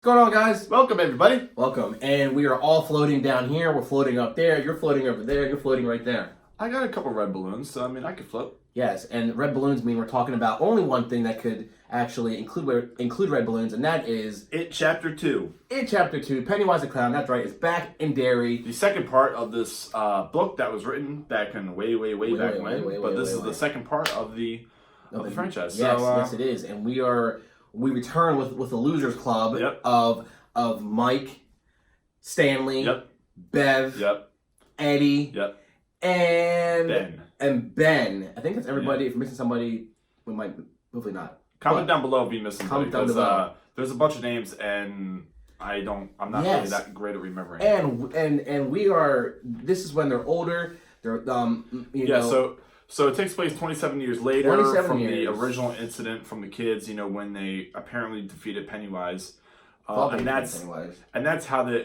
What's going on, guys? Welcome, everybody. Welcome. And we are all floating down here. We're floating up there. You're floating over there. You're floating right there. I got a couple red balloons, so I could float. Yes, and red balloons mean we're talking about only one thing that could actually include red balloons, and that is It Chapter 2. It Chapter 2, Pennywise the Clown. That's right. It's back in Derry. The second part of this book that was written back in way back when. But this is the second part of the franchise. Yes, yes, it is. And we return with the Losers Club of Mike, Stanley, Bev, Eddie, and Ben. I think that's everybody. If we're missing somebody, we might, hopefully not. Comment down below if you missed somebody, because there's a bunch of names and I'm not really that great at remembering. And we are. This is when they're older. They're So it takes place 27 years later from the original incident from the kids. You know, when they apparently defeated Pennywise, and that's how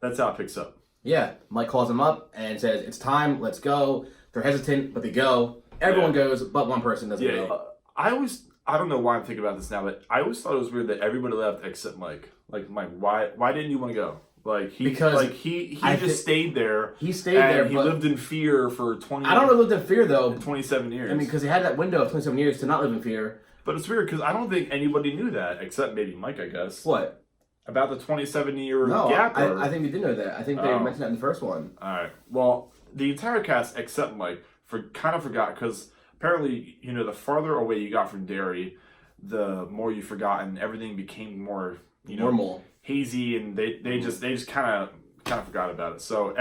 that's how it picks up. Yeah, Mike calls them up and says, "It's time. Let's go." They're hesitant, but they go. Everyone goes, but one person doesn't go. I don't know why I'm thinking about this now, but I always thought it was weird that everybody left except Mike. Like, Mike, why didn't you want to go? Like, he just stayed there. He stayed there. He lived in fear for 20. I don't know, lived in fear though. 27 years. I mean, because he had that window of 27 years to not live in fear. But it's weird because I don't think anybody knew that except maybe Mike, I guess. What? About the 27-year No, gap? I think we did know that. I think they mentioned that in the first one. All right. Well, the entire cast except Mike kind of forgot, because apparently, you know, the farther away you got from Derry, the more you forgot, and everything became more, you know, normal, hazy, and they just kind of forgot about it. So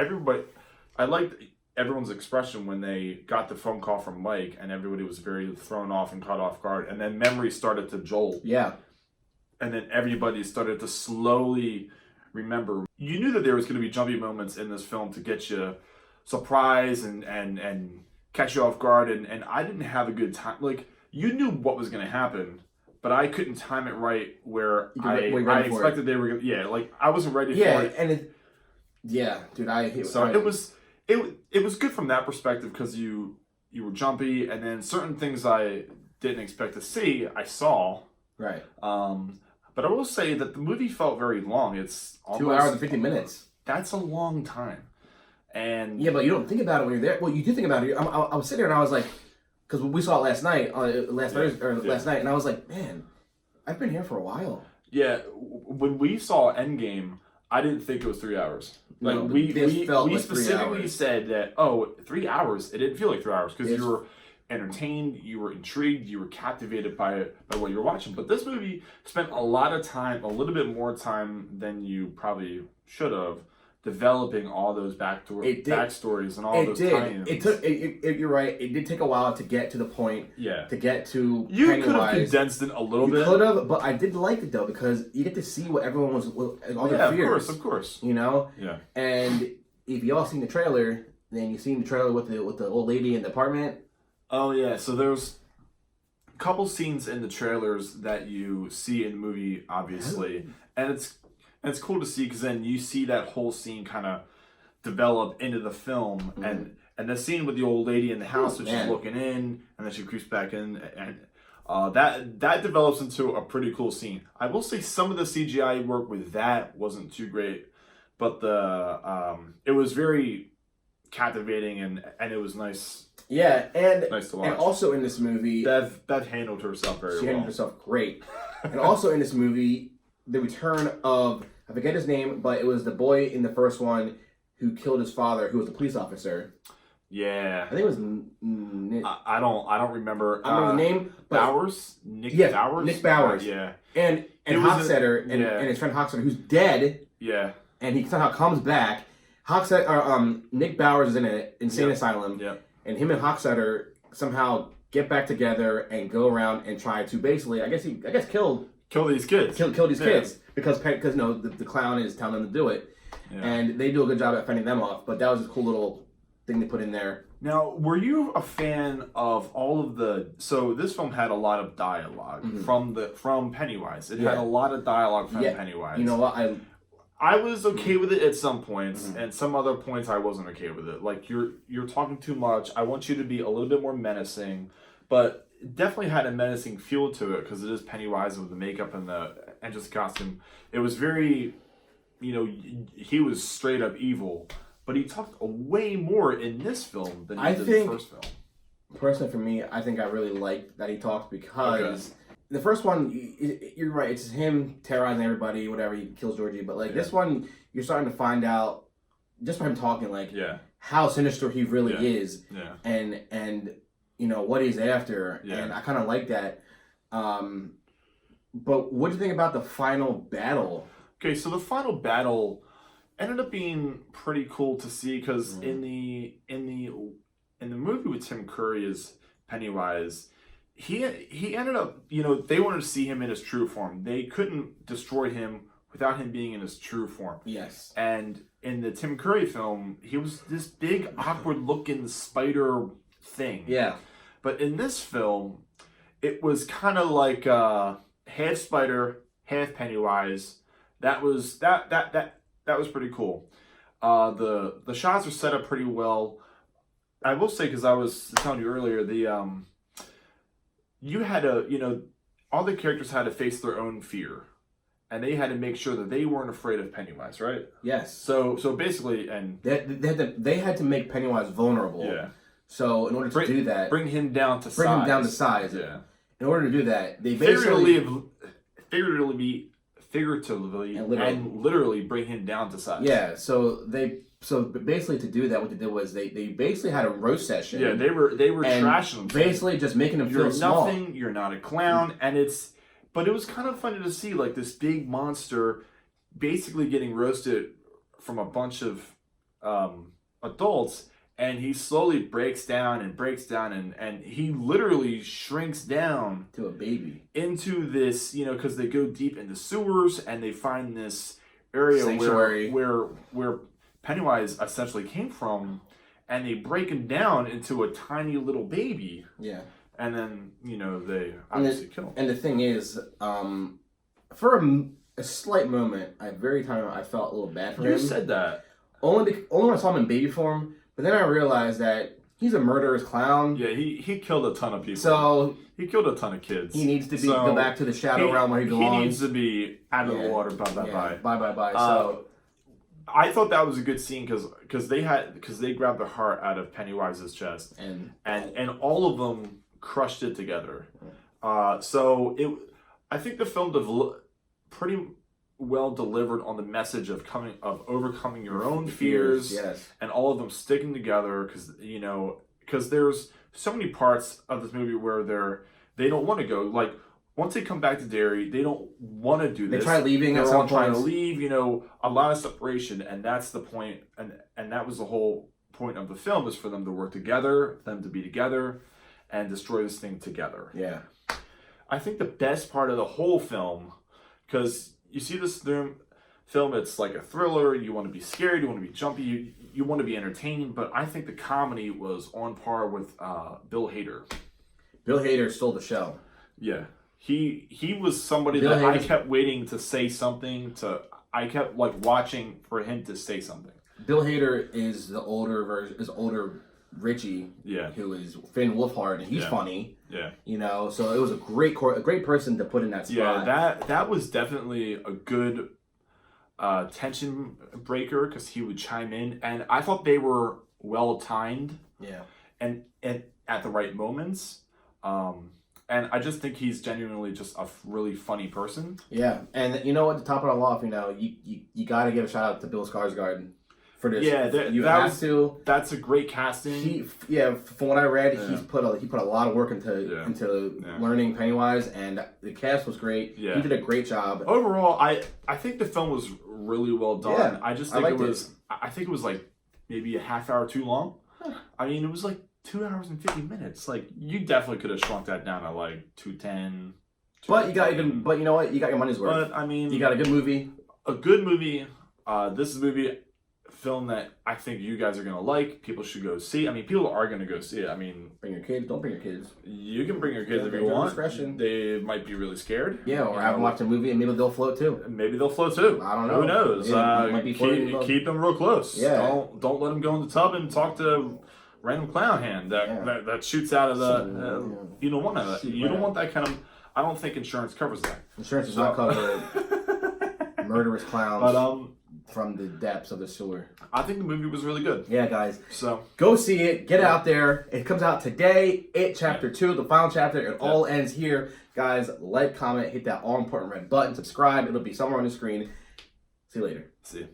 I liked everyone's expression when they got the phone call from Mike, and everybody was very thrown off and caught off guard, and then memory started to jolt. Yeah. And then everybody started to slowly remember. You knew that there was going to be jumpy moments in this film to get you surprised and catch you off guard. And I didn't have a good time. Like, you knew what was going to happen, but I couldn't time it right where I expected they were going to. Yeah, like, I wasn't ready for it. And it was good from that perspective, because you were jumpy, and then certain things I didn't expect to see, I saw. Right. But I will say that the movie felt very long. It's almost 2 hours and 50 minutes. That's a long time. And yeah, but you don't think about it when you're there. Well, you do think about it. I was sitting there and I was like, because we saw it last night, last night, and I was like, man, I've been here for a while. Yeah, when we saw Endgame, I didn't think it was 3 hours. Like, no, we like specifically said that, 3 hours. It didn't feel like 3 hours because you were entertained, you were intrigued, you were captivated by what you were watching. But this movie spent a lot of time, a little bit more time than you probably should have, developing all those backstories and all those tie-ins. You're right. It did take a while to get to the point. Yeah. To get to you Pennywise. Could have condensed it a little bit. You could have, but I did like it though, because you get to see what everyone was, all their fears. Of course. You know. Yeah. And if you all seen the trailer, then you seen the trailer with the old lady in the apartment. Oh yeah. So there's a couple scenes in the trailers that you see in the movie, obviously, and it's cool to see, because then you see that whole scene kind of develop into the film, and the scene with the old lady in the house, which is looking in, and then she creeps back in, and that develops into a pretty cool scene. I will say some of the CGI work with that wasn't too great, but it was very captivating, and it was nice. Yeah, and nice to watch. And also in this movie, Bev handled herself very well. She handled herself great. And also in this movie, the return of, I forget his name, but it was the boy in the first one who killed his father, who was a police officer. Yeah, I think it was Nick. I don't remember. I don't know the name. But Bowers. Bowers. Nick Bowers. Yeah. And Hockstetter and his friend Hockstetter, who's dead. Yeah. And he somehow comes back. Nick Bowers is in an insane asylum. Yeah. And him and Hockstetter somehow get back together and go around and try to basically, I guess kill these kids. Kill these kids because the clown is telling them to do it, and they do a good job at fending them off. But that was a cool little thing to put in there. Now, were you a fan of all of the? So this film had a lot of dialogue from Pennywise. It had a lot of dialogue from Pennywise. You know what? I was okay with it at some points, and some other points I wasn't okay with it. Like, you're talking too much. I want you to be a little bit more menacing, but it definitely had a menacing feel to it, because it is Pennywise with the makeup and and just costume. It was very, he was straight up evil, but he talked way more in this film than he did in the first film. Personally, for me, I think I really liked that he talked because the first one, you're right, it's him terrorizing everybody, whatever, he kills Georgie, but like this one, you're starting to find out, just by him talking, like how sinister he really is, and what he's after, and I kind of like that. But what do you think about the final battle? Okay, so the final battle ended up being pretty cool to see because in the movie with Tim Curry as Pennywise, he ended up, they wanted to see him in his true form. They couldn't destroy him without him being in his true form. Yes. And in the Tim Curry film, he was this big, awkward-looking spider thing. Yeah. But in this film, it was kind of like half spider, half Pennywise. That was pretty cool. The shots were set up pretty well. I will say, because I was telling you earlier, you had to, all the characters had to face their own fear, and they had to make sure that they weren't afraid of Pennywise, right? Yes. So basically, and they had to make Pennywise vulnerable. Yeah. So in order to do that, bring him down to size. Yeah. In order to do that, they figuratively and literally bring him down to size. Yeah. So basically to do that, what they did was they basically had a roast session. Yeah, they were trashing him. Basically just making him feel small. You're nothing, you're not a clown, but it was kind of funny to see like this big monster basically getting roasted from a bunch of adults, and he slowly breaks down and he literally shrinks down to a baby into this, because they go deep into sewers and they find this area sanctuary where Pennywise essentially came from, and they break him down into a tiny little baby. Yeah. And then, they obviously kill him. And the thing is, for a slight moment, I felt a little bad for him. You said that. Only when I saw him in baby form, but then I realized that he's a murderous clown. Yeah, he killed a ton of people. So he killed a ton of kids. He needs to go back to the shadow realm where he belongs. He needs to be out of the water. Bye. So I thought that was a good scene because they grabbed the heart out of Pennywise's chest and all of them crushed it together. I think the film pretty well delivered on the message of overcoming your own fears, and all of them sticking together because there's so many parts of this movie where they don't want to go, like once they come back to Derry, they don't want to do this. They try leaving. They're all trying to leave. A lot of separation, and that's the point. And that was the whole point of the film, is for them to work together, them to be together, and destroy this thing together. Yeah. I think the best part of the whole film, because you see this film, it's like a thriller. You want to be scared. You want to be jumpy. You want to be entertaining. But I think the comedy was on par with Bill Hader. Bill Hader stole the show. Yeah. He was somebody that I kept waiting to say something. I kept watching for him to say something. Bill Hader is the older Richie, who is Finn Wolfhard, and he's funny. Yeah. So it was a great person to put in that spot. Yeah, that was definitely a good tension breaker, because he would chime in, and I thought they were well timed. Yeah. And at the right moments. And I just think he's genuinely just a really funny person. Yeah, and to top it all off, you got to give a shout out to Bill Skarsgård for this. Yeah, that's a great casting. From what I read, he put a lot of work into learning Pennywise, and the cast was great. Yeah. He did a great job. Overall, I think the film was really well done. Yeah, I just think I think it was like maybe a half hour too long. Huh. I mean, it was like 2 hours and 50 minutes. Like, you definitely could have shrunk that down to like 210. But you know what? You got your money's worth. But I mean, you got a good movie. This is a movie film that I think you guys are gonna like. People should go see. I mean, people are gonna go see it. I mean, bring your kids. Don't bring your kids. You can bring your kids if you want. Discretion. They might be really scared. Yeah, or have them watch a movie and maybe they'll float too. I don't know. Who knows? Keep them real close. Yeah. Don't let them go in the tub and talk to random clown hand that shoots out of the. You don't want that. You don't want that kind I don't think insurance covers that. Insurance does not cover murderous clowns from the depths of the sewer. I think the movie was really good. Yeah, guys. So go see it. Get out there. It comes out today. It Chapter 2, the final chapter. It all ends here. Guys, like, comment, hit that all important red button, subscribe. It'll be somewhere on the screen. See you later. See you.